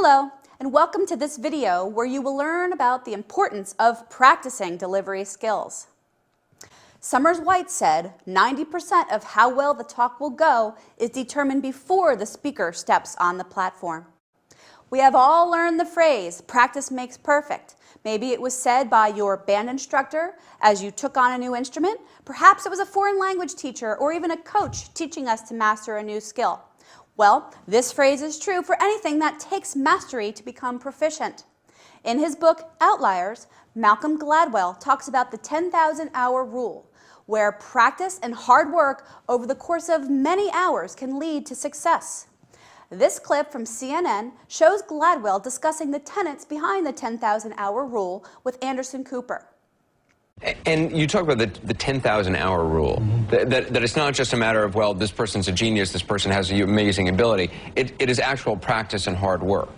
Hello, and welcome to this video where you will learn about the importance of practicing delivery skills. Summers White said 90% of how well the talk will go is determined before the speaker steps on the platform. We have all learned the phrase, practice makes perfect. Maybe it was said by your band instructor as you took on a new instrument. Perhaps it was a foreign language teacher or even a coach teaching us to master a new skill. Well, this phrase is true for anything that takes mastery to become proficient. In his book, Outliers, Malcolm Gladwell talks about the 10,000-hour rule, where practice and hard work over the course of many hours can lead to success. This clip from CNN shows Gladwell discussing the tenets behind the 10,000-hour rule with Anderson Cooper. And you talk about the 10,000-hour rule, that it's not just a matter of, well, this person's a genius, this person has an amazing ability. It is actual practice and hard work.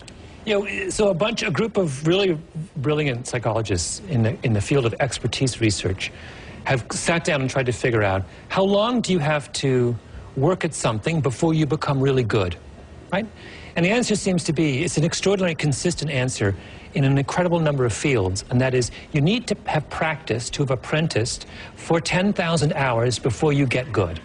You know, so a group of really brilliant psychologists in the field of expertise research have sat down and tried to figure out how long do you have to work at something before you become really good, right? And the answer seems to be, it's an extraordinarily consistent answer in an incredible number of fields, and that is, you need to have practice, to have apprenticed for 10,000 hours before you get good.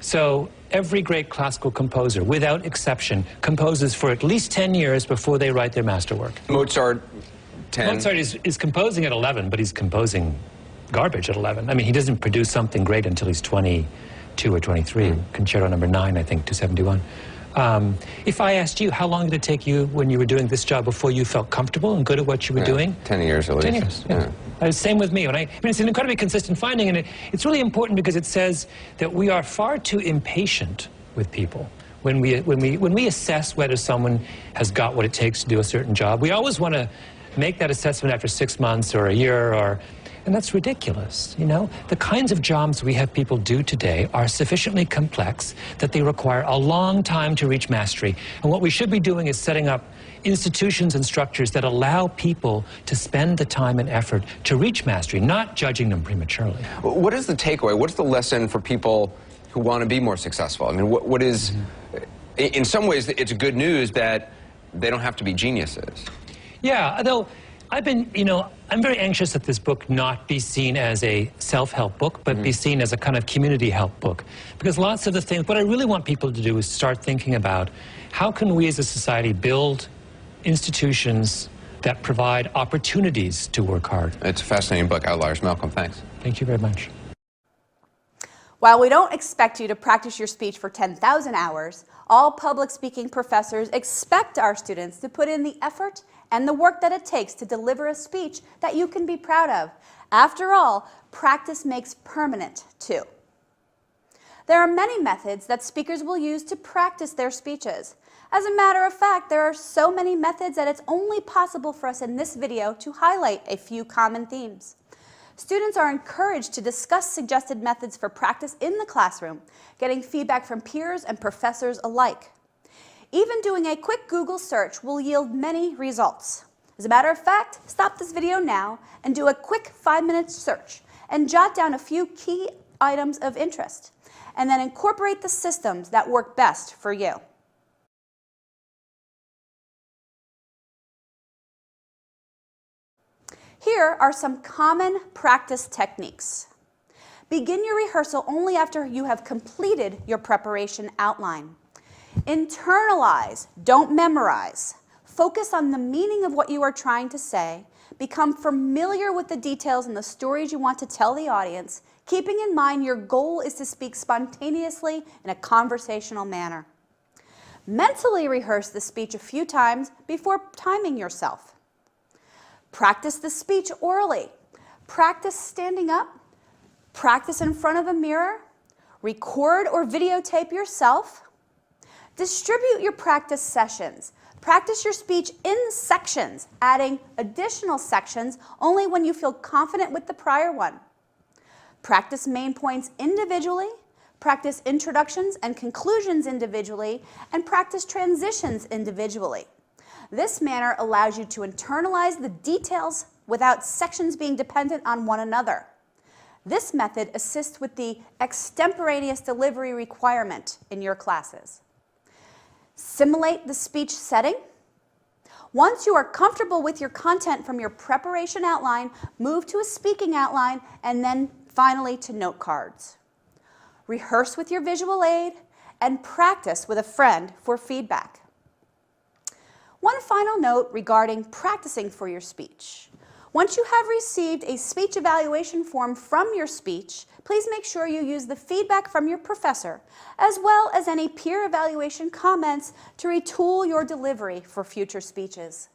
So every great classical composer, without exception, composes for at least 10 years before they write their masterwork. Mozart, 10? Mozart is composing at 11, but he's composing garbage at 11. I mean, he doesn't produce something great until he's 22 or 23. Concerto number 9, I think, 271. If I asked you, how long did it take you when you were doing this job before you felt comfortable and good at what you were doing? 10 years at least. 10 years, yeah. Same with me. I mean, it's an incredibly consistent finding, and it's really important because it says that we are far too impatient with people. When we assess whether someone has got what it takes to do a certain job, we always want to make that assessment after 6 months or a year, and that's ridiculous, you know? The kinds of jobs we have people do today are sufficiently complex that they require a long time to reach mastery. And what we should be doing is setting up institutions and structures that allow people to spend the time and effort to reach mastery, not judging them prematurely. What is the takeaway? What's the lesson for people who want to be more successful? I mean, what is... In some ways, it's good news that they don't have to be geniuses. Yeah, although I've been, you know, I'm very anxious that this book not be seen as a self-help book, but be seen as a kind of community help book. Because lots of the things, what I really want people to do is start thinking about how can we as a society build institutions that provide opportunities to work hard. It's a fascinating book, Outliers. Malcolm, thanks. Thank you very much. While we don't expect you to practice your speech for 10,000 hours, all public speaking professors expect our students to put in the effort and the work that it takes to deliver a speech that you can be proud of. After all, practice makes permanent too. There are many methods that speakers will use to practice their speeches. As a matter of fact, there are so many methods that it's only possible for us in this video to highlight a few common themes. Students are encouraged to discuss suggested methods for practice in the classroom, getting feedback from peers and professors alike. Even doing a quick Google search will yield many results. As a matter of fact, stop this video now and do a quick 5-minute search and jot down a few key items of interest, and then incorporate the systems that work best for you. Here are some common practice techniques. Begin your rehearsal only after you have completed your preparation outline. Internalize, don't memorize. Focus on the meaning of what you are trying to say. Become familiar with the details and the stories you want to tell the audience, keeping in mind your goal is to speak spontaneously in a conversational manner. Mentally rehearse the speech a few times before timing yourself. Practice the speech orally. Practice standing up. Practice in front of a mirror. Record or videotape yourself. Distribute your practice sessions. Practice your speech in sections, adding additional sections only when you feel confident with the prior one. Practice main points individually. Practice introductions and conclusions individually, and practice transitions individually. This manner allows you to internalize the details without sections being dependent on one another. This method assists with the extemporaneous delivery requirement in your classes. Simulate the speech setting. Once you are comfortable with your content from your preparation outline, move to a speaking outline, and then finally to note cards. Rehearse with your visual aid and practice with a friend for feedback. One final note regarding practicing for your speech. Once you have received a speech evaluation form from your speech, please make sure you use the feedback from your professor, as well as any peer evaluation comments to retool your delivery for future speeches.